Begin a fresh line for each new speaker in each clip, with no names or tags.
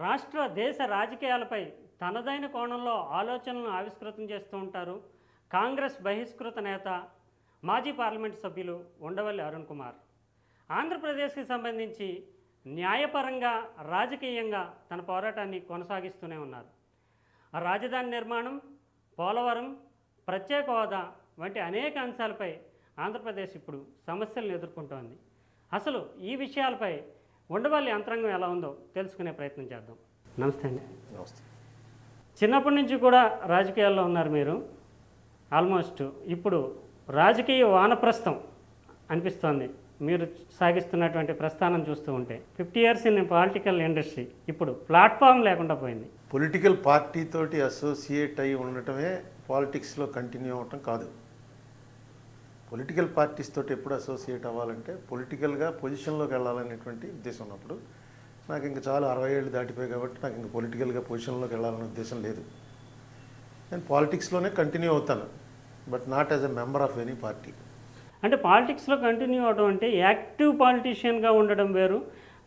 రాష్ట్ర దేశ రాజకీయాలపై తనదైన కోణంలో ఆలోచనలను ఆవిష్కృతం చేస్తూ ఉంటారు కాంగ్రెస్ బహిష్కృత నేత మాజీ పార్లమెంట్ సభ్యులు ఉండవల్లి అరుణ్ కుమార్. ఆంధ్రప్రదేశ్కి సంబంధించి న్యాయపరంగా రాజకీయంగా తన పోరాటాన్ని కొనసాగిస్తూనే ఉన్నారు. రాజధాని నిర్మాణం, పోలవరం, ప్రత్యేక హోదా వంటి అనేక అంశాలపై ఆంధ్రప్రదేశ్ ఇప్పుడు సమస్యలను ఎదుర్కొంటోంది. అసలు ఈ విషయాలపై ఉండవల్లి అంతరంగం ఎలా ఉందో తెలుసుకునే ప్రయత్నం చేద్దాం. నమస్తే అండి.
నమస్తే.
చిన్నప్పటి నుంచి కూడా రాజకీయాల్లో ఉన్నారు మీరు. ఆల్మోస్ట్ ఇప్పుడు రాజకీయ వానప్రస్థం అనిపిస్తోంది మీరు సాగిస్తున్నటువంటి ప్రస్థానం చూస్తూ ఉంటే. 50 years ఇన్ పొలిటికల్ ఇండస్ట్రీ ఇప్పుడు ప్లాట్ఫామ్ లేకుండా పోయింది.
పొలిటికల్ పార్టీ తోటి అసోసియేట్ అయి ఉండటమే పాలిటిక్స్లో కంటిన్యూ అవ్వటం కాదు. పొలిటికల్ పార్టీస్ తోటి ఎప్పుడు అసోసియేట్ అవ్వాలంటే పొలిటికల్గా పొజిషన్లోకి వెళ్ళాలనేటువంటి ఉద్దేశం ఉన్నప్పుడు, నాకు ఇంకా చాలా 60 ఏళ్ళు దాటిపోయాయి కాబట్టి నాకు ఇంకా పొలిటికల్గా పొజిషన్లోకి వెళ్ళాలనే ఉద్దేశం లేదు. నేను పాలిటిక్స్లోనే కంటిన్యూ అవుతాను, but not as a member of any party.
అంటే పాలిటిక్స్లో కంటిన్యూ అవడం అంటే యాక్టివ్ పాలిటీషియన్గా ఉండడం వేరు,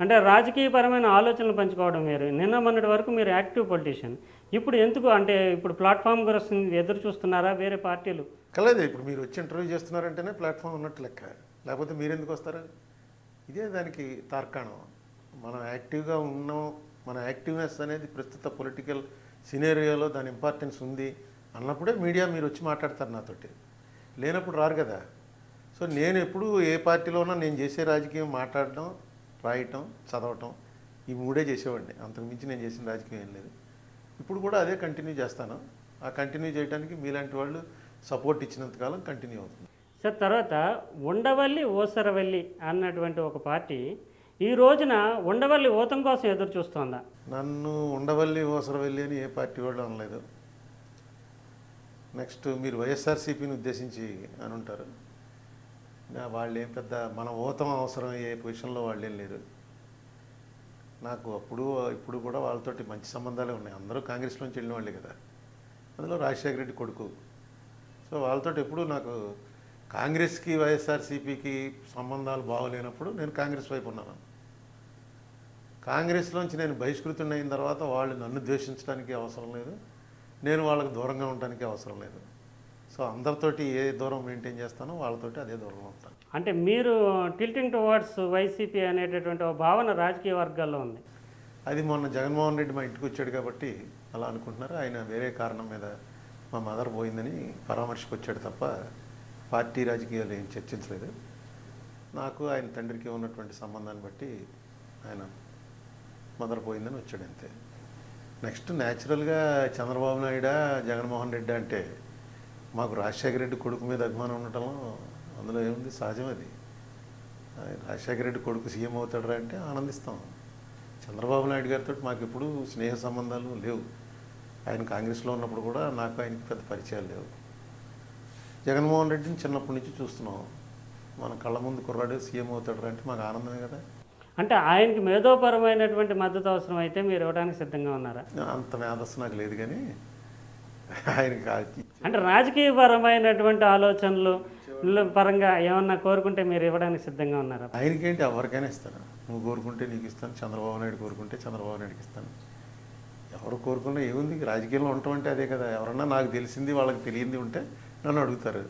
అంటే రాజకీయపరమైన ఆలోచనలు పంచుకోవడం వేరు. నిన్న మొన్నటి వరకు మీరు యాక్టివ్ పొలిటీషియన్, ఇప్పుడు ఎందుకు అంటే ఇప్పుడు ప్లాట్ఫామ్ కోసం ఎదురు చూస్తున్నారా వేరే పార్టీలు?
కలేదు, ఇప్పుడు మీరు వచ్చి ఇంటర్వ్యూ చేస్తున్నారంటేనే ప్లాట్ఫామ్ ఉన్నట్టు లెక్క, లేకపోతే మీరు ఎందుకు వస్తారు? ఇదే దానికి తార్కాణం. మనం యాక్టివ్గా ఉన్నాం, మన యాక్టివ్నెస్ అనేది ప్రస్తుత పొలిటికల్ సినేరియోలో దాని ఇంపార్టెన్స్ ఉంది అన్నప్పుడే మీడియా మీరు వచ్చి మాట్లాడతారు నాతోటి, లేనప్పుడు రారు కదా. సో నేను ఎప్పుడు ఏ పార్టీలో ఉన్నా నేను చేసే రాజకీయం మాట్లాడటం, రాయటం, చదవటం, ఈ మూడే చేసేవాడిని. అంతకుమించి నేను చేసిన రాజకీయం ఏం లేదు. ఇప్పుడు కూడా అదే కంటిన్యూ చేస్తాను. ఆ కంటిన్యూ చేయడానికి మీలాంటి వాళ్ళు సపోర్ట్ ఇచ్చినంతకాలం కంటిన్యూ అవుతుంది.
సార్, తర్వాత ఉండవల్లి ఓసరవల్లి అన్నటువంటి ఒక పార్టీ ఈ రోజున ఉండవల్లి ఊతం కోసం ఎదురు చూస్తోందా?
నన్ను ఉండవల్లి ఓసరవల్లి అని ఏ పార్టీ వాళ్ళు అనలేదు. నెక్స్ట్ మీరు వైఎస్ఆర్సీపీని ఉద్దేశించి అని ఉంటారు. వాళ్ళు ఏం పెద్ద మన ఊతం అవసరం అయ్యే పొజిషన్లో వాళ్ళు ఏం లేరు. నాకు అప్పుడు ఇప్పుడు కూడా వాళ్ళతోటి మంచి సంబంధాలే ఉన్నాయి. అందరూ కాంగ్రెస్లోంచి వెళ్ళిన వాళ్ళే కదా, అందులో రాజశేఖర రెడ్డి కొడుకు. సో వాళ్ళతో ఎప్పుడు నాకు కాంగ్రెస్కి వైఎస్ఆర్సీపీకి సంబంధాలు బాగోలేనప్పుడు నేను కాంగ్రెస్ వైపు ఉన్నాను. కాంగ్రెస్లోంచి నేను బహిష్కృతుడిని అయిన తర్వాత వాళ్ళు నన్ను ద్వేషించడానికి అవసరం లేదు, నేను వాళ్ళకి దూరంగా ఉండడానికి అవసరం లేదు. సో అందరితోటి ఏ దూరం మెయింటైన్ చేస్తానో వాళ్ళతోటి అదే దూరంలో ఉంటాను.
అంటే మీరు టిల్టింగ్ టువర్డ్స్ వైసీపీ అనేటటువంటి ఒక భావన రాజకీయ వర్గాల్లో ఉంది.
అది మొన్న జగన్మోహన్ రెడ్డి మా ఇంటికి వచ్చాడు కాబట్టి అలా అనుకుంటున్నారు. ఆయన వేరే కారణం మీద మా మదర్ పోయిందని పరామర్శకు వచ్చాడు తప్ప పార్టీ రాజకీయాలు ఏం చర్చించలేదు. నాకు ఆయన తండ్రికి ఉన్నటువంటి సంబంధాన్ని బట్టి ఆయన మదర్ పోయిందని వచ్చాడు అంతే. నెక్స్ట్ న్యాచురల్గా చంద్రబాబు నాయుడు, జగన్మోహన్ రెడ్డి అంటే మాకు రాజశేఖర రెడ్డి కొడుకు మీద అభిమానం ఉండటం అందులో ఏముంది, సహజం అది. రాజశేఖర రెడ్డి కొడుకు సీఎం అవుతాడరా అంటే ఆనందిస్తాం. చంద్రబాబు నాయుడు గారితో మాకు ఎప్పుడు స్నేహ సంబంధాలు లేవు. ఆయన కాంగ్రెస్లో ఉన్నప్పుడు కూడా నాకు ఆయనకి పెద్ద పరిచయాలు లేవు. జగన్మోహన్ రెడ్డిని చిన్నప్పటి నుంచి చూస్తున్నాం. మన కళ్ళ ముందు కుర్రాడు సీఎం అవుతాడు అంటే మాకు ఆనందమే కదా.
అంటే ఆయనకి మేధోపరమైనటువంటి మద్దతు అవసరం అయితే మీరు ఇవ్వడానికి సిద్ధంగా ఉన్నారా?
అంత మేధస్సు నాకు లేదు, కానీ ఆయనకి
అంటే రాజకీయపరమైనటువంటి ఆలోచనలు పరంగా ఏమన్నా కోరుకుంటే మీరు ఇవ్వడానికి సిద్ధంగా ఉన్నారా?
ఆయనకేంటి, ఎవరికైనా ఇస్తాను. నువ్వు కోరుకుంటే నీకు ఇస్తాను, చంద్రబాబు నాయుడు కోరుకుంటే చంద్రబాబు నాయుడుకి ఇస్తాను. ఎవరు కోరుకున్నా ఏముంది, రాజకీయంలో ఉండటం అంటే అదే కదా. ఎవరన్నా నాకు తెలిసింది వాళ్ళకి తెలియంది ఉంటే నన్ను అడుగుతారు,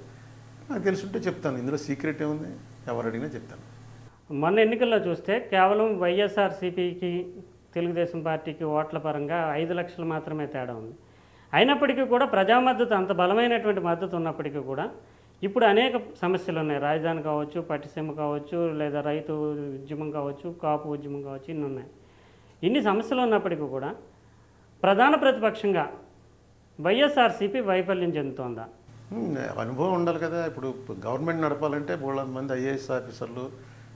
నాకు తెలుసుంటే చెప్తాను. ఇందులో సీక్రెట్ ఏముంది, ఎవరు అడిగినా చెప్తాను.
మొన్న ఎన్నికల్లో చూస్తే కేవలం వైఎస్ఆర్సీపీకి తెలుగుదేశం పార్టీకి ఓట్ల పరంగా 5 లక్షలు మాత్రమే తేడా ఉంది. అయినప్పటికీ కూడా ప్రజా మద్దతు అంత బలమైనటువంటి మద్దతు ఉన్నప్పటికీ కూడా ఇప్పుడు అనేక సమస్యలు ఉన్నాయి. రాజధాని కావచ్చు, పట్టిసీమ కావచ్చు, లేదా రైతు ఉద్యమం కావచ్చు, కాపు ఉద్యమం కావచ్చు, ఇన్ని ఉన్నాయి. ఇన్ని సమస్యలు ఉన్నప్పటికీ కూడా ప్రధాన ప్రతిపక్షంగా వైఎస్ఆర్సీపీ వైఫల్యం చెందుతోందా?
అనుభవం ఉండాలి కదా. ఇప్పుడు గవర్నమెంట్ నడపాలంటే 300 మంది ఐఏఎస్ ఆఫీసర్లు,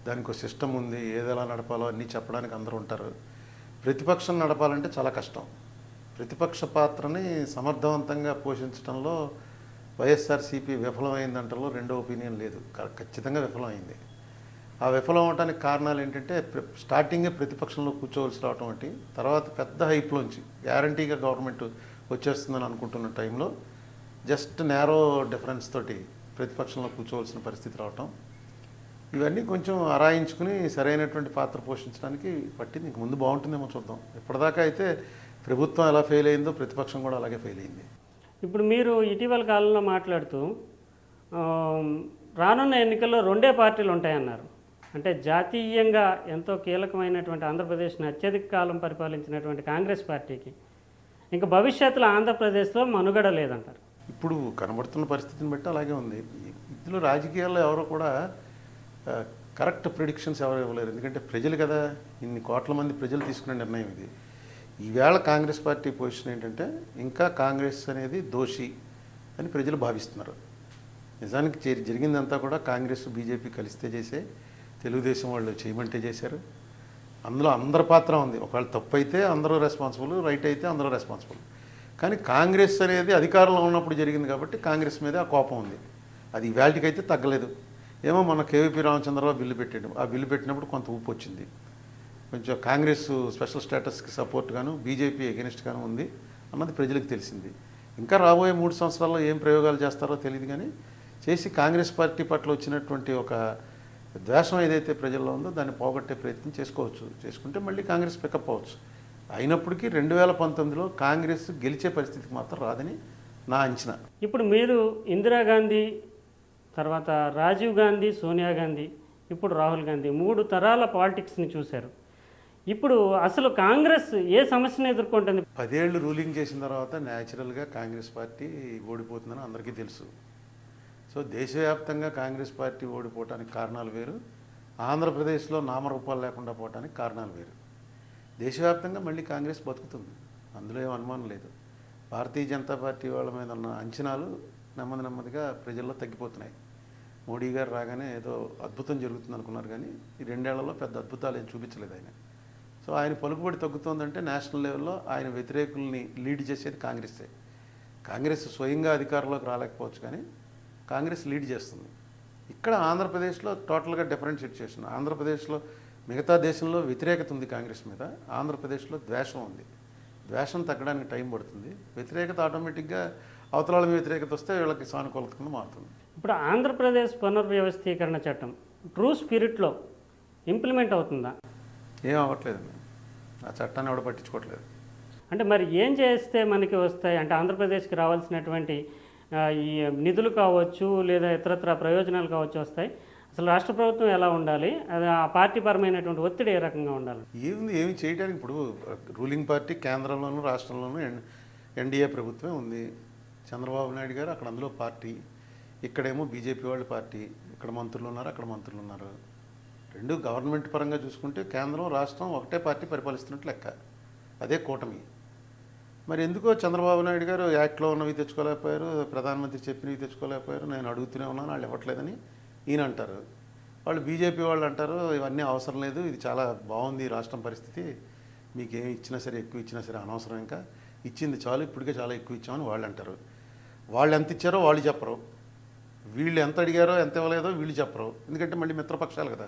దానికి ఒక సిస్టమ్ ఉంది, ఏదెలా నడపాలో అన్నీ చెప్పడానికి అందరూ ఉంటారు. ప్రతిపక్షం నడపాలంటే చాలా కష్టం. ప్రతిపక్ష పాత్రని సమర్థవంతంగా పోషించడంలో వైఎస్ఆర్సీపీ విఫలమైందంటలో రెండో ఒపీనియన్ లేదు. ఖచ్చితంగా విఫలమైంది. ఆ విఫలం అవడానికి కారణాలు ఏంటంటే స్టార్టింగే ప్రతిపక్షంలో కూర్చోవలసి రావటం ఒకటి, తర్వాత పెద్ద హైప్లోంచి గ్యారంటీగా గవర్నమెంట్ వచ్చేస్తుందని అనుకుంటున్న టైంలో జస్ట్ నేరో డిఫరెన్స్ తోటి ప్రతిపక్షంలో కూర్చోవలసిన పరిస్థితి రావటం, ఇవన్నీ కొంచెం అరాయించుకుని సరైనటువంటి పాత్ర పోషించడానికి పట్టింది. ఇంక ముందు బాగుంటుందేమో చూద్దాం. ఇప్పటిదాకా అయితే ప్రభుత్వం ఎలా ఫెయిల్ అయిందో ప్రతిపక్షం కూడా అలాగే ఫెయిల్ అయింది.
ఇప్పుడు మీరు ఇటీవల కాలంలో మాట్లాడుతూ ఆ, రానున్న ఎన్నికల్లో రెండే పార్టీలు ఉంటాయన్నారు. అంటే జాతీయంగా ఎంతో కీలకమైనటువంటి ఆంధ్రప్రదేశ్ని అత్యధిక కాలం పరిపాలించినటువంటి కాంగ్రెస్ పార్టీకి ఇంకా భవిష్యత్తులో ఆంధ్రప్రదేశ్లో మనుగడ లేదంటారు.
ఇప్పుడు కనబడుతున్న పరిస్థితిని బట్టి అలాగే ఉంది. ఇందులో రాజకీయాల్లో ఎవరో కూడా కరెక్ట్ ప్రిడిక్షన్స్ ఎవరు ఇవ్వలేరు. ఎందుకంటే ప్రజలు కదా, ఇన్ని కోట్ల మంది ప్రజలు తీసుకునే నిర్ణయం ఇది. ఈవేళ కాంగ్రెస్ పార్టీ పొజిషన్ ఏంటంటే ఇంకా కాంగ్రెస్ అనేది దోషి అని ప్రజలు భావిస్తున్నారు. నిజానికి జరిగిందంతా కూడా కాంగ్రెస్ బీజేపీ కలిస్తే చేసే, తెలుగుదేశం వాళ్ళు చేయమంటే చేశారు. అందులో అందరి పాత్ర ఉంది. ఒకవేళ తప్పు అయితే అందరూ రెస్పాన్సిబుల్, రైట్ అయితే అందరూ రెస్పాన్సిబుల్. కానీ కాంగ్రెస్ అనేది అధికారంలో ఉన్నప్పుడు జరిగింది కాబట్టి కాంగ్రెస్ మీద ఆ కోపం ఉంది. అది ఇవాళకైతే తగ్గలేదు. ఏమో మన కేవీపీ రామచంద్రరావు బిల్లు పెట్టాడు. ఆ బిల్లు పెట్టినప్పుడు కొంత ఊపు వచ్చింది. కొంచెం కాంగ్రెస్ స్పెషల్ స్టేటస్కి సపోర్ట్గాను, బీజేపీ ఎగెనిస్ట్గాను ఉంది అన్నది ప్రజలకు తెలిసింది. ఇంకా రాబోయే 3 సంవత్సరాల్లో ఏం ప్రయోగాలు చేస్తారో తెలియదు. కానీ చేసి కాంగ్రెస్ పార్టీ పట్ల వచ్చినటువంటి ఒక ద్వేషం ఏదైతే ప్రజల్లో ఉందో దాన్ని పోగొట్టే ప్రయత్నం చేసుకోవచ్చు. చేసుకుంటే మళ్ళీ కాంగ్రెస్ పికప్ అవ్వచ్చు. అయినప్పటికీ 2019లో కాంగ్రెస్ గెలిచే పరిస్థితికి మాత్రం రాదని నా అంచనా.
ఇప్పుడు మీరు ఇందిరాగాంధీ, తర్వాత రాజీవ్ గాంధీ, సోనియా గాంధీ, ఇప్పుడు రాహుల్ గాంధీ 3 తరాల పాలిటిక్స్ని చూశారు. ఇప్పుడు అసలు కాంగ్రెస్ ఏ సమస్యను ఎదుర్కొంటుంది?
10 ఏళ్ళు రూలింగ్ చేసిన తర్వాత న్యాచురల్గా కాంగ్రెస్ పార్టీ ఓడిపోతుందని అందరికీ తెలుసు. సో దేశవ్యాప్తంగా కాంగ్రెస్ పార్టీ ఓడిపోవటానికి కారణాలు వేరు, ఆంధ్రప్రదేశ్లో నామరూపాలు లేకుండా పోవటానికి కారణాలు వేరు. దేశవ్యాప్తంగా మళ్ళీ కాంగ్రెస్ బతుకుతుంది, అందులో ఏం అనుమానం లేదు. భారతీయ జనతా పార్టీ వాళ్ళ మీద ఉన్న అంచనాలు నెమ్మదిగా ప్రజల్లో తగ్గిపోతున్నాయి. మోడీ గారు రాగానే ఏదో అద్భుతం జరుగుతుంది అనుకున్నారు, కానీ ఈ 2 ఏళ్లలో పెద్ద అద్భుతాలు ఏం చూపించలేదు ఆయన. సో ఆయన పలుకుబడి తగ్గుతోందంటే నేషనల్ లెవెల్లో ఆయన వ్యతిరేకుల్ని లీడ్ చేసేది కాంగ్రెస్సే. కాంగ్రెస్ స్వయంగా అధికారంలోకి రాలేకపోవచ్చు, కానీ కాంగ్రెస్ లీడ్ చేస్తుంది. ఇక్కడ ఆంధ్రప్రదేశ్లో టోటల్గా డిఫరెంట్ సిచ్యువేషన్. ఆంధ్రప్రదేశ్లో మిగతా దేశంలో వ్యతిరేకత ఉంది కాంగ్రెస్ మీద, ఆంధ్రప్రదేశ్లో ద్వేషం ఉంది. ద్వేషం తగ్గడానికి టైం పడుతుంది. వ్యతిరేకత ఆటోమేటిక్గా అవతలాల వ్యతిరేకత వస్తే వీళ్ళకి సానుకూలంగా మారుతుంది.
ఇప్పుడు ఆంధ్రప్రదేశ్ పునర్వ్యవస్థీకరణ చట్టం ట్రూ స్పిరిట్లో ఇంప్లిమెంట్ అవుతుందా?
ఏం అవ్వట్లేదండి. ఆ చట్టాన్ని ఎవడ పట్టించుకోవట్లేదు.
అంటే మరి ఏం చేస్తే మనకి వస్తాయి? అంటే ఆంధ్రప్రదేశ్కి రావాల్సినటువంటి ఈ నిధులు కావచ్చు, లేదా ఇతరత్ర ప్రయోజనాలు కావచ్చు వస్తాయి. అసలు రాష్ట్ర ప్రభుత్వం ఎలా ఉండాలి? అది ఆ పార్టీ పరమైనటువంటి ఒత్తిడి ఏ రకంగా ఉండాలి?
ఏమి చేయడానికి ఇప్పుడు రూలింగ్ పార్టీ కేంద్రంలోనూ రాష్ట్రంలోనూ ఎన్డీఏ ప్రభుత్వమే ఉంది. చంద్రబాబు నాయుడు గారు అక్కడ అందులో పార్టీ, ఇక్కడేమో బీజేపీ వాళ్ళ పార్టీ. ఇక్కడ మంత్రులు ఉన్నారు, అక్కడ మంత్రులు ఉన్నారు. రెండు గవర్నమెంట్ పరంగా చూసుకుంటే కేంద్రం రాష్ట్రం ఒకటే పార్టీ పరిపాలిస్తున్నట్టు లెక్క. అదే కూటమి. మరి ఎందుకో చంద్రబాబు నాయుడు గారు యాక్ట్లో ఉన్నవి తెచ్చుకోలేకపోయారు, ప్రధానమంత్రి చెప్పినవి తెచ్చుకోలేకపోయారు, నేను అడుగుతూనే ఉన్నాను, వాళ్ళు ఇవ్వట్లేదని ఈయన అంటారు. వాళ్ళు బీజేపీ వాళ్ళు అంటారు ఇవన్నీ అవసరం లేదు, ఇది చాలా బాగుంది రాష్ట్రం పరిస్థితి, మీకు ఏమి ఇచ్చినా సరే ఎక్కువ ఇచ్చినా సరే అనవసరం, ఇంకా ఇచ్చింది చాలు, ఇప్పటికే చాలా ఎక్కువ ఇచ్చామని వాళ్ళు అంటారు. వాళ్ళు ఎంత ఇచ్చారో వాళ్ళు చెప్పరు, వీళ్ళు ఎంత అడిగారో ఎంత ఇవ్వలేదో వీళ్ళు చెప్పరు, ఎందుకంటే మళ్ళీ మిత్రపక్షాలు కదా.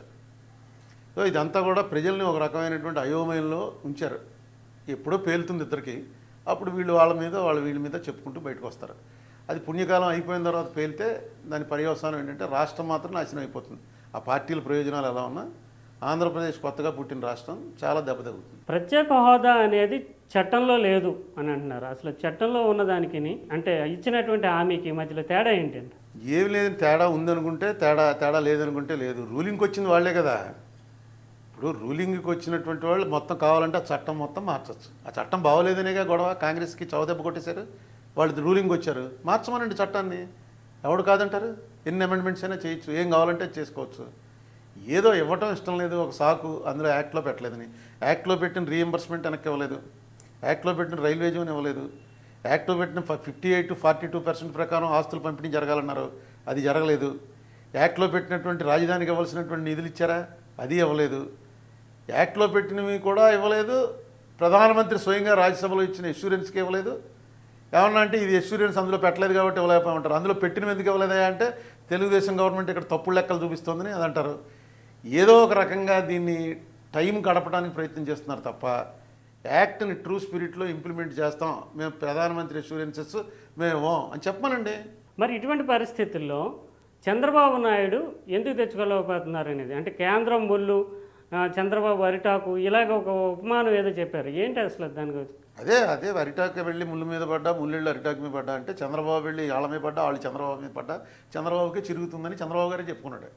సో ఇదంతా కూడా ప్రజల్ని ఒక రకమైనటువంటి అయోమయంలో ఉంచారు. ఎప్పుడో పేలుతుంది ఇద్దరికి, అప్పుడు వీళ్ళు వాళ్ళ మీద వీళ్ళ మీద చెప్పుకుంటూ బయటకు వస్తారు. అది పుణ్యకాలం అయిపోయిన తర్వాత పేలితే దాని పర్యవసానం ఏంటంటే రాష్ట్రం మాత్రం నాశనం అయిపోతుంది. ఆ పార్టీల ప్రయోజనాలు ఎలా ఉన్నా ఆంధ్రప్రదేశ్ కొత్తగా పుట్టిన రాష్ట్రం చాలా దెబ్బతగుతుంది.
ప్రత్యేక హోదా అనేది చట్టంలో లేదు అని అంటున్నారు. అసలు చట్టంలో ఉన్నదానికి అంటే ఇచ్చినటువంటి హామీకి మధ్యలో తేడా ఏంటంటే?
ఏమి లేదని తేడా ఉందనుకుంటే తేడా లేదనుకుంటే లేదు. రూలింగ్కి వచ్చింది వాళ్ళే కదా. ఇప్పుడు రూలింగ్కి వచ్చినటువంటి వాళ్ళు మొత్తం కావాలంటే ఆ చట్టం మొత్తం మార్చచ్చు. ఆ చట్టం బాగోలేదనేగా గొడవ, కాంగ్రెస్కి చౌదెబ్బ కొట్టేశారు. వాళ్ళు రూలింగ్ వచ్చారు, మార్చమనండి చట్టాన్ని, ఎవడు కాదంటారు. ఎన్ని అమెండ్మెంట్స్ అయినా చేయొచ్చు, ఏం కావాలంటే చేసుకోవచ్చు. ఏదో ఇవ్వటం ఇష్టం లేదు ఒక సాకు, అందులో యాక్ట్లో పెట్టలేదని. యాక్ట్లో పెట్టిన రీఎంబర్స్మెంట్ వెనక్కి ఇవ్వలేదు, యాక్ట్లో పెట్టిన రైల్వే జోన్ ఇవ్వలేదు, యాక్ట్లో పెట్టిన 58 to 42% ప్రకారం ఆస్తులు పంపిణీ జరగాలన్నారు, అది జరగలేదు. యాక్ట్లో పెట్టినటువంటి రాజధానికి ఇవ్వాల్సినటువంటి నిధులు ఇచ్చారా, అది ఇవ్వలేదు. యాక్ట్లో పెట్టినవి కూడా ఇవ్వలేదు. ప్రధానమంత్రి స్వయంగా రాజ్యసభలో ఇచ్చిన ఎష్యూరెన్స్కి ఇవ్వలేదు. ఏమన్నా అంటే ఇది ఎష్యూరెన్స్ అందులో పెట్టలేదు కాబట్టి ఇవ్వలేకపోతారు. అందులో పెట్టినవి ఎందుకు ఇవ్వలేదా అంటే తెలుగుదేశం గవర్నమెంట్ ఇక్కడ తప్పుడు లెక్కలు చూపిస్తోందని అది అంటారు. ఏదో ఒక రకంగా దీన్ని టైం గడపడానికి ప్రయత్నం చేస్తున్నారు తప్ప యాక్ట్ని ట్రూ స్పిరిట్లో ఇంప్లిమెంట్ చేస్తాం, మేము ప్రధానమంత్రి ఎష్యూరెన్సెస్ మేము అని చెప్పమనండి.
మరి ఇటువంటి పరిస్థితుల్లో చంద్రబాబు నాయుడు ఎందుకు తెచ్చుకోలేకపోతున్నారు అనేది, అంటే కేంద్రం ముళ్ళు, చంద్రబాబు అరిటాకు, ఇలాగ ఒక ఉపమానం ఏదో చెప్పారు. ఏంటి అసలు దాని గురించి?
అదే అరిటాకు వెళ్ళి ముళ్ళు మీద పడ్డా, ముళ్ళు అరిటాకు మీద పడ్డా అంటే చంద్రబాబు వెళ్ళి వాళ్ళ మీద పడ్డా, వాళ్ళు చంద్రబాబు మీద పడ్డా చంద్రబాబుకి చిరుగుతుందని చంద్రబాబు గారే చెప్పుకున్నాడు.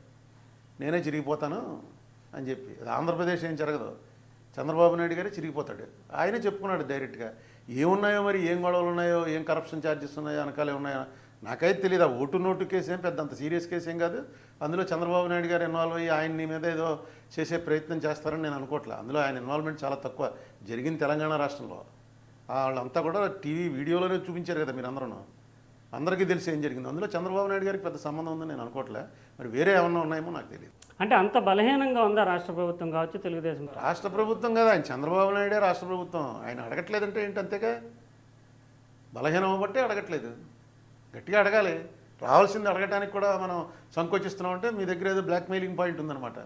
నేనే చిరిగిపోతాను అని చెప్పి. అది ఆంధ్రప్రదేశ్ ఏం జరగదు, చంద్రబాబు నాయుడు గారే చిరిగిపోతాడు. ఆయనే చెప్పుకున్నాడు డైరెక్ట్గా. ఏమున్నాయో మరి, ఏం గొడవలు ఉన్నాయో, ఏం కరప్షన్ ఛార్జెస్ ఉన్నాయో, వెనకాలే ఉన్నాయో నాకైతే తెలియదు. ఆ ఓటు నోటు కేసు ఏం పెద్ద అంత సీరియస్ కేసు ఏం కాదు. అందులో చంద్రబాబు నాయుడు గారు ఇన్వాల్వ్ అయ్యి ఆయన్ని మీద ఏదో చేసే ప్రయత్నం చేస్తారని నేను అనుకోవట్లే. అందులో ఆయన ఇన్వాల్వ్మెంట్ చాలా తక్కువ. జరిగింది తెలంగాణ రాష్ట్రంలో. వాళ్ళంతా కూడా టీవీ వీడియోలోనే చూపించారు కదా మీరు అందరూ, అందరికీ తెలిసి ఏం జరిగింది. అందులో చంద్రబాబు నాయుడు గారికి పెద్ద సంబంధం ఉందని నేను అనుకోవట్లే. మరి వేరే ఏమన్నా ఉన్నాయేమో నాకు తెలియదు.
అంటే అంత బలహీనంగా ఉందా రాష్ట్ర ప్రభుత్వం కావచ్చు, తెలుగుదేశం?
రాష్ట్ర ప్రభుత్వం కదా, ఆయన చంద్రబాబు నాయుడే రాష్ట్ర ప్రభుత్వం. ఆయన అడగట్లేదంటే ఏంటి, అంతేగా. బలహీనం అవ్వబట్టే అడగట్లేదు. గట్టిగా అడగాలి. రావాల్సింది అడగటానికి కూడా మనం సంకోచిస్తున్నామంటే మీ దగ్గర ఏదో బ్లాక్మెయిలింగ్ పాయింట్ ఉందన్నమాట.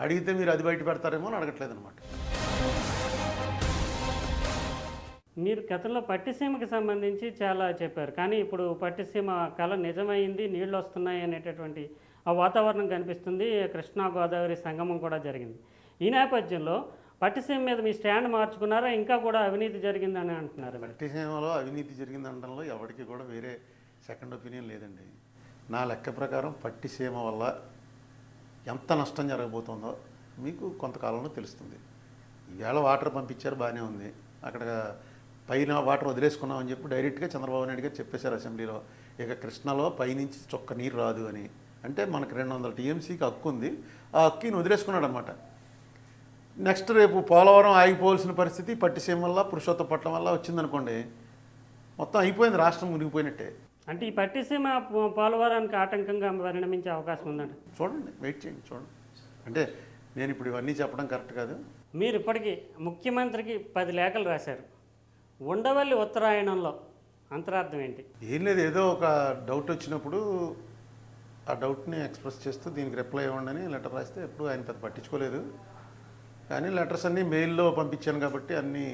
అడిగితే మీరు అది బయట పెడతారేమో అని అడగట్లేదు అనమాట.
మీరు గతంలో పట్టిసీమకి సంబంధించి చాలా చెప్పారు, కానీ ఇప్పుడు పట్టిసీమ కళ నిజమైంది, నీళ్ళు వస్తున్నాయి అనేటటువంటి ఆ వాతావరణం కనిపిస్తుంది. కృష్ణా గోదావరి సంగమం కూడా జరిగింది. ఈ నేపథ్యంలో పట్టిసీమ మీద మీ స్టాండ్ మార్చుకున్నారా, ఇంకా కూడా అవినీతి జరిగిందని అంటున్నారు?
పట్టిసీమలో అవినీతి జరిగిందనడంలో ఎవరికి కూడా వేరే సెకండ్ ఒపీనియన్ లేదండి. నా లెక్క ప్రకారం పట్టిసీమ వల్ల ఎంత నష్టం జరగబోతుందో మీకు కొంతకాలంలో తెలుస్తుంది. ఈవేళ వాటర్ పంపించారు, బాగానే ఉంది. అక్కడ పైన వాటర్ వదిలేసుకున్నామని చెప్పి డైరెక్ట్గా చంద్రబాబు నాయుడు గారు చెప్పేశారు అసెంబ్లీలో. ఇక కృష్ణలో పైనుంచి చొక్క నీరు రాదు అని. అంటే మనకు 200 టీఎంసీకి హక్కు ఉంది. ఆ హక్కుని వదిలేసుకున్నాడు అనమాట. నెక్స్ట్ రేపు పోలవరం ఆగిపోవాల్సిన పరిస్థితి పట్టిసీమ వల్ల, పురుషోత్తపట్నం వల్ల వచ్చిందనుకోండి, మొత్తం అయిపోయింది, రాష్ట్రం మునిగిపోయినట్టే.
అంటే ఈ పట్టిసీమ పోలవరానికి ఆటంకంగా పరిణమించే అవకాశం ఉందండి.
చూడండి, వెయిట్ చేయండి, చూడండి. అంటే నేను ఇప్పుడు ఇవన్నీ చెప్పడం కరెక్ట్ కాదు.
మీరు ఇప్పటికీ ముఖ్యమంత్రికి 10 లేఖలు రాశారు. ఉండవల్లి ఉత్తరాయణంలో అంతరార్థం ఏంటి?
ఏం లేదు, ఏదో ఒక డౌట్ వచ్చినప్పుడు ఆ డౌట్ని ఎక్స్ప్రెస్ చేస్తూ దీనికి రిప్లై ఇవ్వండి అని లెటర్ రాస్తే ఎప్పుడు ఆయన పెద్ద పట్టించుకోలేదు. కానీ లెటర్స్ అన్నీ మెయిల్లో పంపించాను కాబట్టి అన్నీ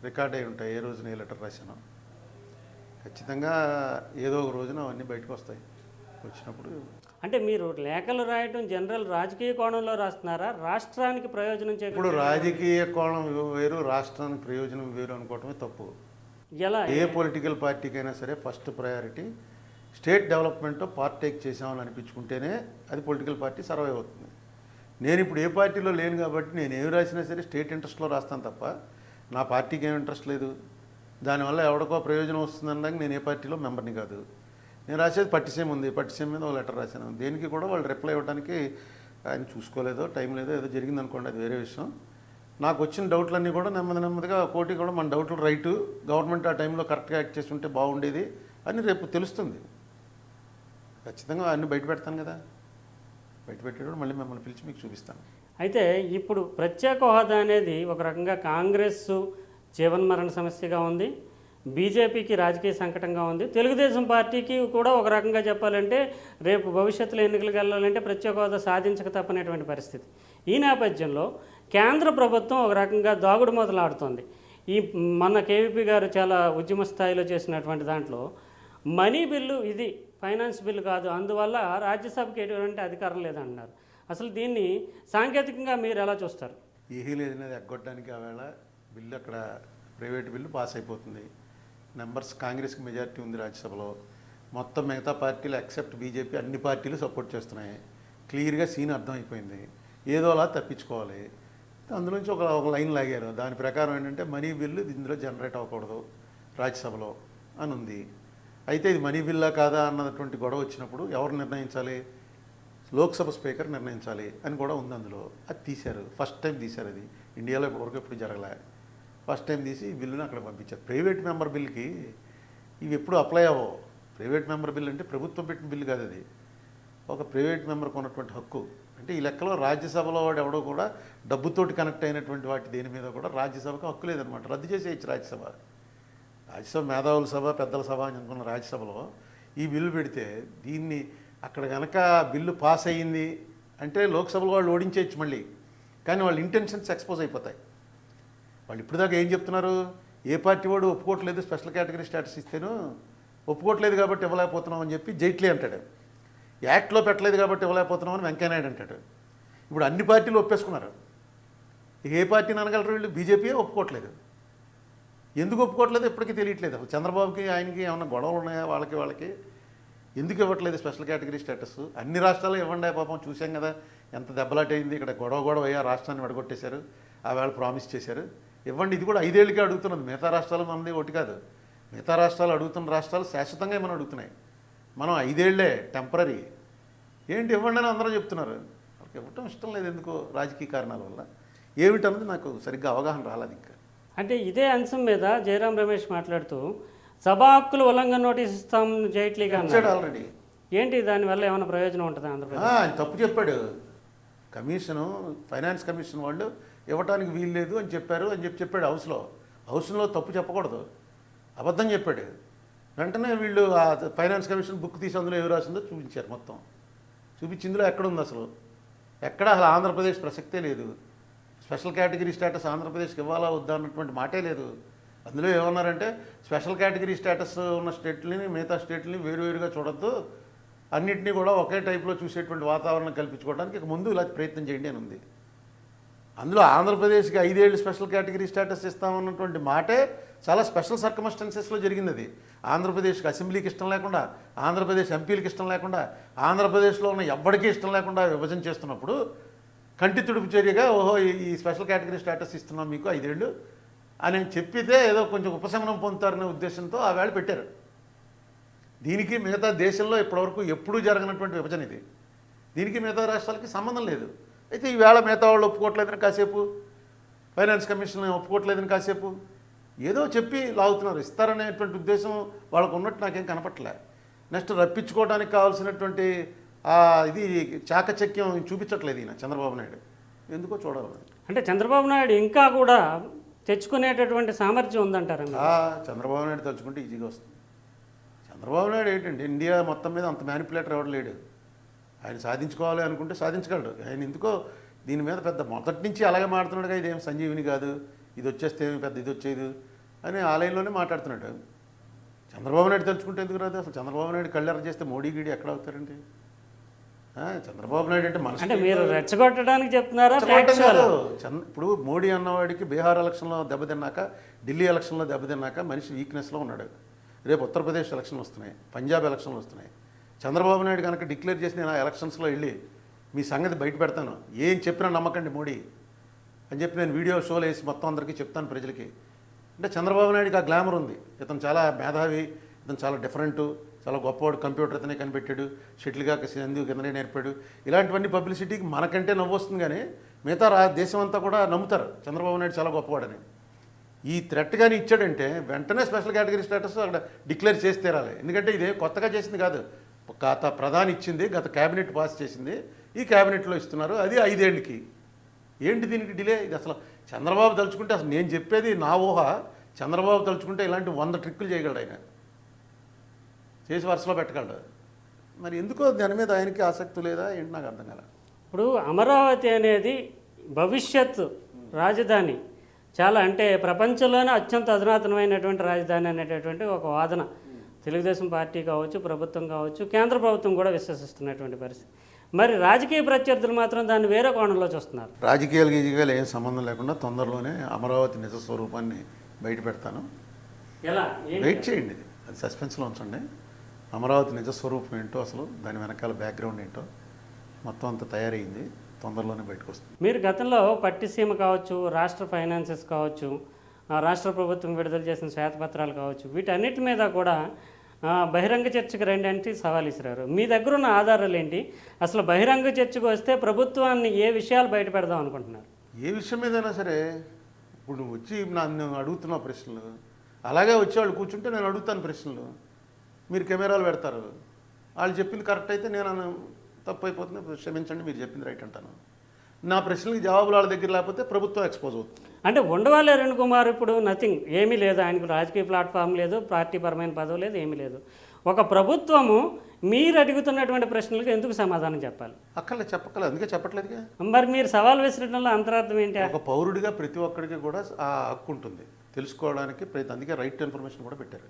రికార్డ్ అయి ఉంటాయి. ఏ రోజున ఏ లెటర్ రాశానో ఖచ్చితంగా ఏదో ఒక రోజున అవన్నీ బయటకు వస్తాయి. వచ్చినప్పుడు
అంటే మీరు లేఖలు రాయటం జనరల్ రాజకీయ కోణంలో రాస్తున్నారా, రాష్ట్రానికి ప్రయోజనం
ఇప్పుడు రాజకీయ కోణం వేరు, రాష్ట్రానికి ప్రయోజనం వేరు అనుకోవటమే తప్పు.
ఎలా?
ఏ పొలిటికల్ పార్టీకైనా సరే first priority state development partake చేసామని అనిపించుకుంటేనే అది పొలిటికల్ పార్టీ సర్వైవ్ అవుతుంది. నేను ఇప్పుడు ఏ పార్టీలో లేను కాబట్టి నేను ఏమి రాసినా సరే స్టేట్ ఇంట్రెస్ట్లో రాస్తాను తప్ప నా పార్టీకి ఏం ఇంట్రెస్ట్ లేదు. దానివల్ల ఎవరికో ప్రయోజనం వస్తుందనడానికి నేను ఏ పార్టీలో మెంబర్ని కాదు. నేను రాసేది పట్టిసీమ ఉంది, పట్టిసీమ మీద ఒక లెటర్ రాశాను. దేనికి కూడా వాళ్ళు రిప్లై ఇవ్వడానికి ఆయన చూసుకోలేదో, టైం లేదో, ఏదో జరిగింది అనుకోండి, అది వేరే విషయం. నాకు వచ్చిన డౌట్లన్నీ కూడా నెమ్మదిగా కోటి కూడా మన డౌట్లు రైటు, గవర్నమెంట్ ఆ టైంలో కరెక్ట్గా యాక్ట్ చేసి ఉంటే బాగుండేది అని రేపు తెలుస్తుంది. ఖచ్చితంగా అన్నీ బయట పెడతాను కదా. బయట పెట్టేటప్పుడు మళ్ళీ మిమ్మల్ని పిలిచి మీకు చూపిస్తాను.
అయితే ఇప్పుడు ప్రత్యేక హోదా అనేది ఒక రకంగా కాంగ్రెస్ జీవన్మరణ సమస్యగా ఉంది, బీజేపీకి రాజకీయ సంకటంగా ఉంది, తెలుగుదేశం పార్టీకి కూడా ఒక రకంగా చెప్పాలంటే రేపు భవిష్యత్తులో ఎన్నికలకు వెళ్ళాలంటే ప్రత్యేక హోదా సాధించక తప్పనేటువంటి పరిస్థితి. ఈ నేపథ్యంలో కేంద్ర ప్రభుత్వం ఒక రకంగా దాగుడు మొదలాడుతోంది. ఈ మన కేవీపీ గారు చాలా ఉద్యమ స్థాయిలో చేసినటువంటి దాంట్లో మనీ బిల్లు ఇది ఫైనాన్స్ బిల్లు కాదు, అందువల్ల రాజ్యసభకి ఎటువంటి అధికారం లేదంటున్నారు. అసలు దీన్ని సాంకేతికంగా మీరు ఎలా చూస్తారు?
ఏమీ లేదనేది ఎగ్గొట్టడానికి ఆవేళ బిల్లు అక్కడ ప్రైవేట్ బిల్లు పాస్ అయిపోతుంది. నెంబర్స్ కాంగ్రెస్కి మెజారిటీ ఉంది రాజ్యసభలో. మొత్తం మిగతా పార్టీలు ఎక్సెప్ట్ బీజేపీ అన్ని పార్టీలు సపోర్ట్ చేస్తున్నాయి. క్లియర్గా సీన్ అర్థమైపోయింది. ఏదో అలా తప్పించుకోవాలి. అందులోంచి ఒక లైన్ లాగారు. దాని ప్రకారం ఏంటంటే మనీ బిల్లు ఇందులో జనరేట్ అవ్వకూడదు రాజ్యసభలో అని ఉంది. అయితే ఇది మనీ బిల్లా కాదా అన్నటువంటి గొడవ వచ్చినప్పుడు ఎవరు నిర్ణయించాలి? లోక్సభ స్పీకర్ నిర్ణయించాలి అని కూడా ఉంది అందులో. అది తీశారు, ఫస్ట్ టైం తీశారు. అది ఇండియాలో ఇప్పటివరకు ఎప్పుడు జరగలే. ఫస్ట్ టైం తీసి ఈ బిల్లుని అక్కడ పంపించారు. ప్రైవేట్ మెంబర్ బిల్కి ఇవి ఎప్పుడు అప్లై అవ్వవు. ప్రైవేట్ మెంబర్ బిల్ అంటే ప్రభుత్వం పెట్టిన బిల్లు కాదు, అది ఒక ప్రైవేట్ మెంబర్కి ఉన్నటువంటి హక్కు. అంటే ఈ లెక్కలో రాజ్యసభలో వాడు ఎవడో కూడా డబ్బుతోటి కనెక్ట్ అయినటువంటి వాటి దేని మీద కూడా రాజ్యసభకు హక్కు లేదనమాట. రద్దు చేసేయచ్చు రాజ్యసభ. రాజ్యసభ మేధావుల సభ, పెద్దల సభ అని అనుకున్న రాజ్యసభలో ఈ బిల్లు పెడితే దీన్ని అక్కడ కనుక బిల్లు పాస్ అయ్యింది అంటే లోక్సభలో వాళ్ళు ఓడించేయచ్చు మళ్ళీ. కానీ వాళ్ళ ఇంటెన్షన్స్ ఎక్స్పోజ్ అయిపోతాయి. వాళ్ళు ఇప్పుడు దాకా ఏం చెప్తున్నారు? ఏ పార్టీ వాడు ఒప్పుకోవట్లేదు, స్పెషల్ కేటగిరీ స్టేటస్ ఇస్తేనూ ఒప్పుకోవట్లేదు కాబట్టి ఇవ్వలేకపోతున్నాం అని చెప్పి జైట్లీ అంటాడు. యాక్ట్లో పెట్టలేదు కాబట్టి ఇవ్వలేకపోతున్నామని వెంకయ్యనాయుడు అంటాడు. ఇప్పుడు అన్ని పార్టీలు ఒప్పేసుకున్నారు. ఇక ఏ పార్టీని అనగలరు వీళ్ళు? బీజేపీ ఒప్పుకోవట్లేదు. ఎందుకు ఒప్పుకోవట్లేదు ఇప్పటికీ తెలియట్లేదు. అసలు చంద్రబాబుకి ఆయనకి ఏమైనా గొడవలు ఉన్నాయా? వాళ్ళకి ఎందుకు ఇవ్వట్లేదు స్పెషల్ కేటగిరీ స్టేటస్? అన్ని రాష్ట్రాలు ఇవ్వండి పాపం, చూసాం కదా ఎంత దెబ్బలాట అయింది. ఇక్కడ గొడవ అయ్యా, రాష్ట్రాన్ని విడగొట్టేశారు, ఆ వేళ ప్రామిస్ చేశారు ఇవ్వండి. ఇది కూడా 5 ఏళ్ళకే అడుగుతున్నది. మిగతా రాష్ట్రాలు మనది ఒకటి కాదు. మిగతా రాష్ట్రాలు అడుగుతున్న రాష్ట్రాలు శాశ్వతంగా మనం అడుగుతున్నాయి. మనం 5 ఏళ్లే టెంపరీ. ఏంటి ఇవ్వండి అని అందరూ చెప్తున్నారు. వాళ్ళకి ఇవ్వటం ఇష్టం లేదు, ఎందుకో రాజకీయ కారణాల వల్ల. ఏమిటన్నది నాకు సరిగ్గా అవగాహన రాలేదు ఇంకా.
అంటే ఇదే అంశం మీద జయరాం రమేష్ మాట్లాడుతూ సభా హక్కులు ఉల్లంఘన నోటీస్ ఇస్తాం జైట్లీగా
ఇచ్చాడు ఆల్రెడీ.
ఏంటి దానివల్ల ఏమైనా ప్రయోజనం ఉంటుందా ఆంధ్రప్రదేశ్?
ఆయన తప్పు చెప్పాడు. ఫైనాన్స్ కమిషన్ వాళ్ళు ఇవ్వటానికి వీలు లేదు అని చెప్పాడు హౌస్లో తప్పు చెప్పకూడదు, అబద్ధం చెప్పాడు. వెంటనే వీళ్ళు ఆ ఫైనాన్స్ కమిషన్ బుక్ తీసి అందులో ఏమి రాసిందో చూపించారు. మొత్తం చూపించి ఇందులో ఎక్కడుంది అసలు? అసలు ఆంధ్రప్రదేశ్ ప్రసక్తే లేదు. స్పెషల్ కేటగిరీ స్టేటస్ ఆంధ్రప్రదేశ్కి ఇవ్వాలా వద్దా అన్నటువంటి మాటే లేదు. అందులో ఏమన్నారంటే స్పెషల్ కేటగిరీ స్టేటస్ ఉన్న స్టేట్లని మిగతా స్టేట్లని వేరువేరుగా చూడొద్దు, అన్నింటినీ కూడా ఒకే టైప్లో చూసేటువంటి వాతావరణం కల్పించుకోవడానికి ఇక ముందు ఇలా ప్రయత్నం చేయండి అని ఉంది. అందులో ఆంధ్రప్రదేశ్కి 5 ఏళ్ళు స్పెషల్ కేటగిరీ స్టేటస్ ఇస్తామన్నటువంటి మాటే చాలా స్పెషల్ సర్కమస్టెన్సెస్లో జరిగింది. అది ఆంధ్రప్రదేశ్కి అసెంబ్లీకి ఇష్టం లేకుండా, ఆంధ్రప్రదేశ్ ఎంపీలకి ఇష్టం లేకుండా, ఆంధ్రప్రదేశ్లో ఉన్న ఎవ్వడికి ఇష్టం లేకుండా విభజన చేస్తున్నప్పుడు కంటి తుడుపు చర్యగా ఓహో ఈ స్పెషల్ కేటగిరీ స్టేటస్ ఇస్తున్నాం మీకు 5 ఏళ్ళు అని చెప్పితే ఏదో కొంచెం ఉపశమనం పొందుతారనే ఉద్దేశంతో ఆ వేళ పెట్టారు. దీనికి మిగతా దేశంలో ఇప్పటివరకు ఎప్పుడూ జరగనటువంటి విభజన ఇది. దీనికి మిగతా రాష్ట్రాలకి సంబంధం లేదు. అయితే ఈవేళ మిగతా వాళ్ళు ఒప్పుకోవట్లేదని కాసేపు, ఫైనాన్స్ కమిషన్ ఒప్పుకోవట్లేదని కాసేపు ఏదో చెప్పి లాగుతున్నారు. ఇస్తారనేటువంటి ఉద్దేశం వాళ్ళకు ఉన్నట్టు నాకేం కనపట్లే. నెక్స్ట్ రప్పించుకోవడానికి కావాల్సినటువంటి ఇది చాకచక్యం చూపించట్లేదు ఈయన చంద్రబాబు నాయుడు. ఎందుకో చూడాలి.
అంటే చంద్రబాబు నాయుడు ఇంకా కూడా తెచ్చుకునేటటువంటి సామర్థ్యం ఉందంటారండి.
చంద్రబాబు నాయుడు తలుచుకుంటే ఈజీగా వస్తుంది. చంద్రబాబు నాయుడు ఏంటండి, ఇండియా మొత్తం మీద అంత మ్యానిపులేటర్ ఎవడు లేడు. ఆయన సాధించుకోవాలి అనుకుంటే సాధించగలడు. ఆయన ఎందుకో దీని మీద పెద్ద మొదటి నుంచి అలాగే మాట్లాడుతున్నాడుగా, ఇదేం సంజీవిని కాదు, ఇది వచ్చేస్తే పెద్ద ఇది వచ్చేది అని ఆ లైన్లోనే మాట్లాడుతున్నాడు. చంద్రబాబు నాయుడు తలుచుకుంటే ఎందుకు రాదు? అసలు చంద్రబాబు నాయుడు కళ్ళెర చేస్తే మోడీ గీడి ఎక్కడ అవుతారండి? చంద్రబాబు నాయుడు అంటే
అంటే మీరు రెచ్చగొట్టడానికి చెప్తున్నారా?
ఇప్పుడు మోడీ అన్నవాడికి బీహార్ ఎలక్షన్లో దెబ్బతిన్నాక, ఢిల్లీ ఎలక్షన్లో దెబ్బతిన్నాక మనిషి వీక్నెస్లో ఉన్నాడు. రేపు ఉత్తరప్రదేశ్ ఎలక్షన్లు వస్తున్నాయి, పంజాబ్ ఎలక్షన్లు వస్తున్నాయి. చంద్రబాబు నాయుడు కనుక డిక్లేర్ చేసి నేను ఆ ఎలక్షన్స్లో వెళ్ళి మీ సంగతి బయట పెడతాను, ఏం చెప్పినా నమ్మకండి మోడీ అని చెప్పి నేను వీడియో షోలు వేసి మొత్తం అందరికీ చెప్తాను ప్రజలకి అంటే చంద్రబాబు నాయుడుకి ఆ గ్లామర్ ఉంది. ఇతను చాలా మేధావి, ఇతను చాలా డిఫరెంటు, చాలా గొప్పవాడు, కంప్యూటర్ అతనే కనిపెట్టాడు, షటిల్గా ఎందుకు కిందనే నేర్పాడు, ఇలాంటివన్నీ పబ్లిసిటీకి మనకంటే నవ్వు వస్తుంది. కానీ మిగతా దేశం అంతా కూడా నమ్ముతారు చంద్రబాబు నాయుడు చాలా గొప్పవాడని. ఈ థ్రెట్ కానీ ఇచ్చాడంటే వెంటనే స్పెషల్ కేటగిరీ స్టేటస్ అక్కడ డిక్లేర్ చేసి తీరాలి. ఎందుకంటే ఇదే కొత్తగా చేసింది కాదు, గత ప్రధాని ఇచ్చింది, గత క్యాబినెట్ పాస్ చేసింది, ఈ క్యాబినెట్లో ఇస్తున్నారు, అది 5 ఏళ్ళకి. ఏంటి దీనికి డిలే? ఇది అసలు చంద్రబాబు తలుచుకుంటే, అసలు నేను చెప్పేది నా ఊహ, చంద్రబాబు తలుచుకుంటే ఇలాంటి 100 ట్రిక్కులు చేయగలడు. ఆయన చేసి వరుసలో పెట్టగలడు. మరి ఎందుకో దాని మీద ఆయనకి ఆసక్తి లేదా ఏంటి నాకు అర్థం కాల.
ఇప్పుడు అమరావతి అనేది భవిష్యత్ రాజధాని, చాలా అంటే ప్రపంచంలోనే అత్యంత అధునాతనమైనటువంటి రాజధాని అనేటటువంటి ఒక వాదన తెలుగుదేశం పార్టీ కావచ్చు, ప్రభుత్వం కావచ్చు, కేంద్ర ప్రభుత్వం కూడా విశ్వసిస్తున్నటువంటి పరిస్థితి. మరి రాజకీయ ప్రత్యర్థులు మాత్రం దాన్ని వేరే కోణంలో చూస్తున్నారు.
రాజకీయాలు గీజకీయాలు ఏం సంబంధం లేకుండా తొందరలోనే అమరావతి నిజ స్వరూపాన్ని బయట పెడతాను.
ఎలా?
వెయిట్ చేయండి, అది సస్పెన్స్లో ఉంచండి. అమరావతి నిజ స్వరూపం ఏంటో, అసలు దాని వెనకాల బ్యాక్గ్రౌండ్ ఏంటో మొత్తం అంతా తయారైంది, తొందరలోనే బయటకు వస్తుంది.
మీరు గతంలో పట్టిసీమ కావచ్చు, రాష్ట్ర ఫైనాన్సెస్ కావచ్చు, రాష్ట్ర ప్రభుత్వం విడుదల చేసిన శ్వేతపత్రాలు కావచ్చు, వీటన్నిటి మీద కూడా బహిరంగ చర్చకు రండి అంటే సవాల్ ఇసిరారు. మీ దగ్గర ఉన్న ఆధారాలు ఏంటి? అసలు బహిరంగ చర్చకు వస్తే ప్రభుత్వాన్ని ఏ విషయాలు బయట పెడదాం అనుకుంటున్నారు?
ఏ విషయం మీదైనా సరే, ఇప్పుడు నువ్వు వచ్చి నన్ను అడుగుతున్న ప్రశ్నలు, అలాగే వచ్చేవాళ్ళు కూర్చుంటే నేను అడుగుతాను ప్రశ్నలు, మీరు కెమెరాలు పెడతారు, వాళ్ళు చెప్పింది కరెక్ట్ అయితే నేను తప్పు అయిపోతుంది, క్షమించండి మీరు చెప్పింది రైట్ అంటాను. నా ప్రశ్నలకి జవాబులు వాళ్ళ దగ్గర లేకపోతే ప్రభుత్వం ఎక్స్పోజ్ అవుతుంది.
అంటే ఉండవల్లి అరుణ్ కుమార్ ఇప్పుడు నథింగ్, ఏమీ లేదు, ఆయనకు రాజకీయ ప్లాట్ఫామ్ లేదు, పార్టీ పరమైన పదవి లేదు, ఏమీ లేదు. ఒక ప్రభుత్వము మీరు అడుగుతున్నటువంటి ప్రశ్నలకు ఎందుకు సమాధానం చెప్పాలి?
అక్కడ చెప్పగలదు, అందుకే చెప్పట్లేదుగా.
మరి మీరు సవాల్ విసరడంలో అంతరార్థం ఏంటి?
ఒక పౌరుడిగా ప్రతి ఒక్కరికి కూడా ఆ హక్కు ఉంటుంది తెలుసుకోవడానికి, అందుకే రైట్ టు ఇన్ఫర్మేషన్ కూడా పెట్టారు.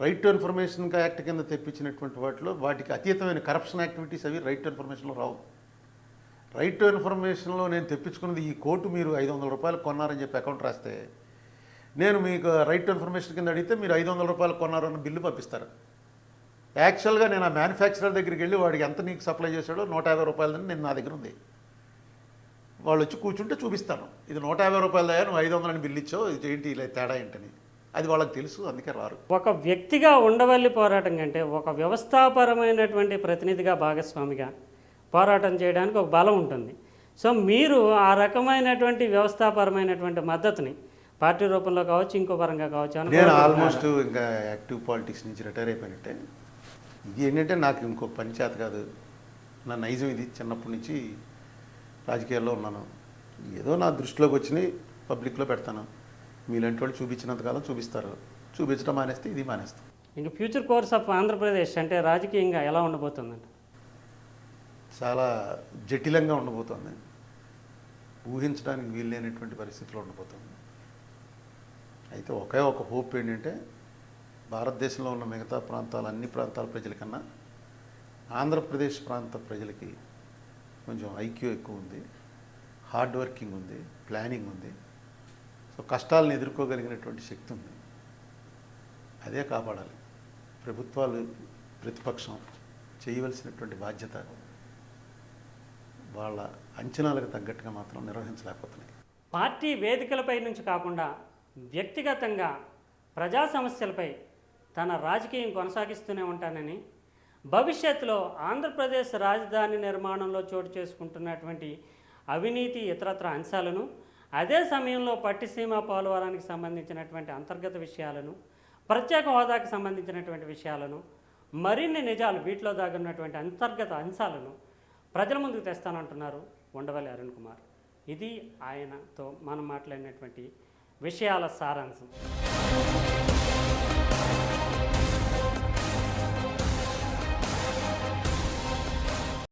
రైట్ టు ఇన్ఫర్మేషన్ యాక్ట్ కింద తెప్పించినటువంటి వాటికి అతీతమైన కరప్షన్ యాక్టివిటీస్ అవి రైట్ టు ఇన్ఫర్మేషన్లో రావు. రైట్ టు ఇన్ఫర్మేషన్లో నేను తెప్పించుకున్నది ఈ కోర్టు మీరు 500 రూపాయలు కొన్నారని చెప్పి అకౌంట్ రాస్తే నేను మీకు రైట్ టు ఇన్ఫర్మేషన్ కింద అడిగితే మీరు 500 రూపాయలు కొన్నారన్న బిల్లు పంపిస్తారు. యాక్చువల్గా నేను ఆ మ్యానుఫ్యాక్చరర్ దగ్గరికి వెళ్ళి వాడికి ఎంత నీకు సప్లై చేశాడో 150 రూపాయలని నేను నా దగ్గర ఉంది. వాళ్ళు వచ్చి కూర్చుంటే చూపిస్తాను, ఇది 150 రూపాయలదా, నువ్వు 500 అని బిల్లు ఇచ్చావు, ఇది ఏంటి ఇలా తేడా ఏంటని. అది వాళ్ళకి తెలుసు, అందుకే రారు.
ఒక వ్యక్తిగా ఉండవల్లి పోరాటం కంటే ఒక వ్యవస్థాపరమైనటువంటి ప్రతినిధిగా భాగస్వామిగా పోరాటం చేయడానికి ఒక బలం ఉంటుంది. సో మీరు ఆ రకమైనటువంటి వ్యవస్థాపరమైనటువంటి మద్దతుని పార్టీ రూపంలో కావచ్చు, ఇంకో పరంగా కావచ్చు.
నేను ఆల్మోస్ట్ ఇంకా యాక్టివ్ పాలిటిక్స్ నుంచి రిటైర్ అయిపోయినట్టే. ఇది ఏంటంటే నాకు ఇంకో పని చేత కాదు, నా నైజం ఇది. చిన్నప్పటి నుంచి రాజకీయాల్లో ఉన్నాను, ఏదో నా దృష్టిలోకి వచ్చినాయి పబ్లిక్లో పెడతాను. మీలాంటి వాళ్ళు చూపించినంతకాలం చూపిస్తారు, చూపించడం మానేస్తే ఇది మానేస్తాం.
ఇంకా ఫ్యూచర్ కోర్స్ ఆఫ్ ఆంధ్రప్రదేశ్ అంటే రాజకీయంగా ఎలా ఉండబోతుందంట?
చాలా జటిలంగా ఉండబోతుంది, ఊహించడానికి వీల్లేనటువంటి పరిస్థితిలో ఉండబోతుంది. అయితే ఒకే ఒక హోప్ ఏంటంటే భారతదేశంలో ఉన్న మిగతా ప్రాంతాల అన్ని ప్రాంతాల ప్రజలకన్నా ఆంధ్రప్రదేశ్ ప్రాంత ప్రజలకి కొంచెం ఐక్యూ ఎక్కువ ఉంది, హార్డ్ వర్కింగ్ ఉంది, ప్లానింగ్ ఉంది. సో కష్టాలను ఎదుర్కోగలిగినటువంటి శక్తి ఉంది. అదే కాపాడాలి. ప్రభుత్వాలు, ప్రతిపక్షం చేయవలసినటువంటి బాధ్యత వాళ్ళ అంచనాలకు తగ్గట్టుగా మాత్రం నిర్వహించలేకపోతున్నాయి.
పార్టీ వేదికలపై నుంచి కాకుండా వ్యక్తిగతంగా ప్రజా సమస్యలపై తన రాజకీయం కొనసాగిస్తూనే ఉంటానని, భవిష్యత్తులో ఆంధ్రప్రదేశ్ రాజధాని నిర్మాణంలో చోటు చేసుకుంటున్నటువంటి అవినీతి ఇతరత్ర అంశాలను, అదే సమయంలో పట్టిసీమ పోలవరానికి సంబంధించినటువంటి అంతర్గత విషయాలను, ప్రత్యేక హోదాకి సంబంధించినటువంటి విషయాలను, మరిన్ని నిజాలు వీటిలో దాగున్నటువంటి అంతర్గత అంశాలను ప్రజల ముందుకు తెస్తానంటున్నారు ఉండవల్లి అరుణ్ కుమార్. ఇది ఆయనతో మనం మాట్లాడినటువంటి విషయాల సారాంశం.